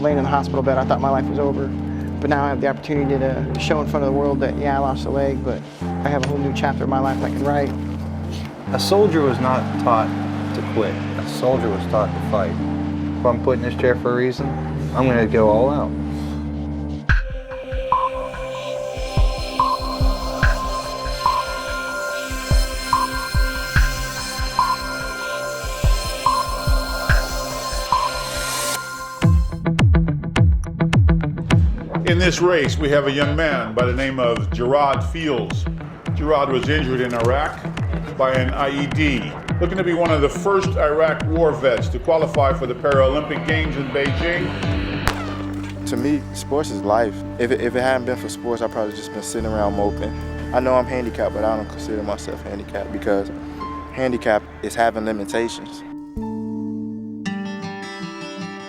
laying in the hospital bed, I thought my life was over. But now I have the opportunity to show in front of the world that, yeah, I lost a leg, but I have a whole new chapter of my life I can write. A soldier was not taught to quit. A soldier was taught to fight. If I'm put in this chair for a reason, I'm going to go all out. In this race, we have a young man by the name of Gerard Fields. Gerard was injured in Iraq by an IED, looking to be one of the first Iraq war vets to qualify for the Paralympic Games in Beijing. To me, sports is life. If it hadn't been for sports, I'd probably just been sitting around moping. I know I'm handicapped, but I don't consider myself handicapped because handicap is having limitations.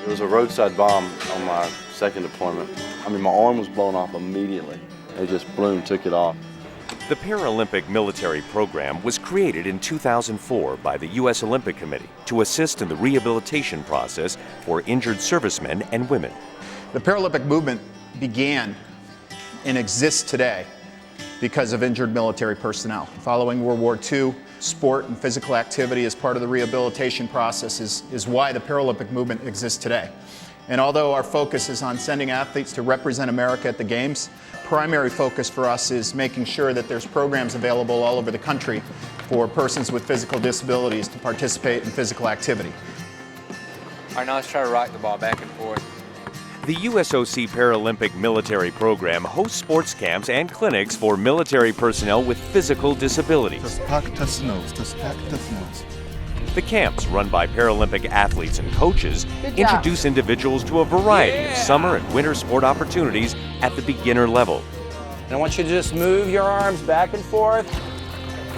It was a roadside bomb on my second deployment. I mean, my arm was blown off immediately. It just boom, took it off. The Paralympic military program was created in 2004 by the U.S. Olympic Committee to assist in the rehabilitation process for injured servicemen and women. The Paralympic movement began and exists today because of injured military personnel. Following World War II, sport and physical activity as part of the rehabilitation process is why the Paralympic movement exists today. And although our focus is on sending athletes to represent America at the Games, primary focus for us is making sure that there's programs available all over the country for persons with physical disabilities to participate in physical activity. All right, now let's try to rock the ball back and forth. The USOC Paralympic military program hosts sports camps and clinics for military personnel with physical disabilities. The camps, run by Paralympic athletes and coaches, introduce individuals to a variety of summer and winter sport opportunities at the beginner level. And I want you to just move your arms back and forth.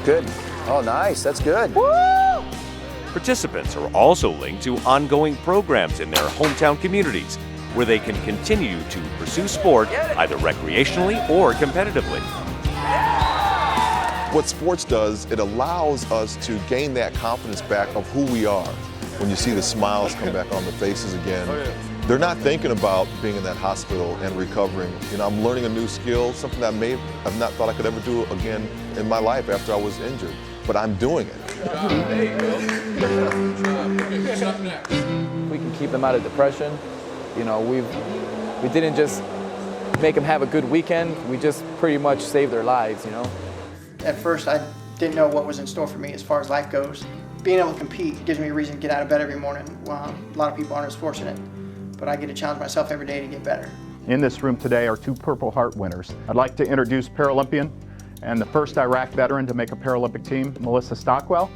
Good. Oh, nice. That's good. Woo! Participants are also linked to ongoing programs in their hometown communities, where they can continue to pursue sport either recreationally or competitively. What sports does, it allows us to gain that confidence back of who we are. When you see the smiles come back on the faces again, they're not thinking about being in that hospital and recovering. You know, I'm learning a new skill, something that I may have not thought I could ever do again in my life after I was injured, but I'm doing it. We can keep them out of depression. You know, we didn't just make them have a good weekend, we just pretty much saved their lives, you know. At first, I didn't know what was in store for me as far as life goes. Being able to compete gives me a reason to get out of bed every morning. Well, a lot of people aren't as fortunate, but I get to challenge myself every day to get better. In this room today are two Purple Heart winners. I'd like to introduce Paralympian and the first Iraq veteran to make a Paralympic team, Melissa Stockwell.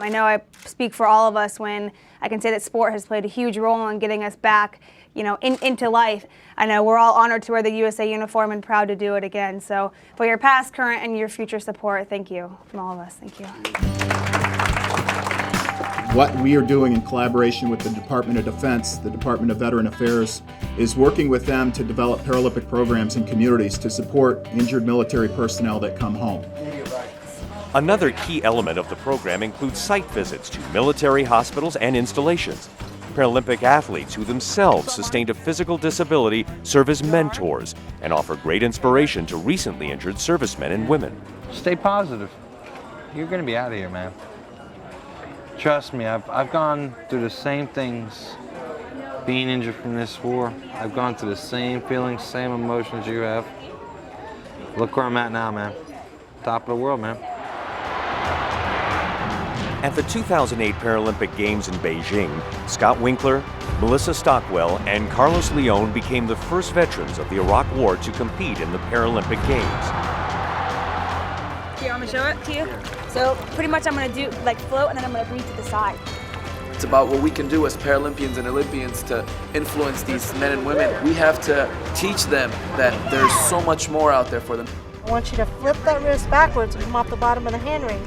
I know I speak for all of us when I can say that sport has played a huge role in getting us back, you know, into life. I know we're all honored to wear the USA uniform and proud to do it again. So for your past, current, and your future support, thank you from all of us. Thank you. What we are doing in collaboration with the Department of Defense, the Department of Veteran Affairs, is working with them to develop Paralympic programs in communities to support injured military personnel that come home. Another key element of the program includes site visits to military hospitals and installations. Paralympic athletes who themselves sustained a physical disability serve as mentors and offer great inspiration to recently injured servicemen and women. Stay positive. You're going to be out of here, man. Trust me, I've gone through the same things being injured from this war. I've gone through the same feelings, same emotions you have. Look where I'm at now, man. Top of the world, man. At the 2008 Paralympic Games in Beijing, Scott Winkler, Melissa Stockwell, and Carlos Leon became the first veterans of the Iraq War to compete in the Paralympic Games. Here, I'm gonna show it to you. So pretty much I'm gonna do like float and then I'm gonna breathe to the side. It's about what we can do as Paralympians and Olympians to influence these men and women. We have to teach them that there's so much more out there for them. I want you to flip that wrist backwards and come off the bottom of the hand ring.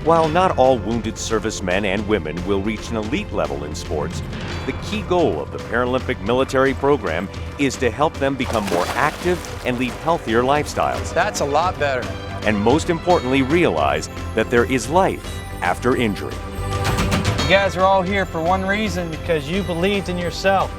While not all wounded servicemen and women will reach an elite level in sports, the key goal of the Paralympic military program is to help them become more active and lead healthier lifestyles. That's a lot better. And most importantly, realize that there is life after injury. guys are all here for one reason, because you believed in yourself.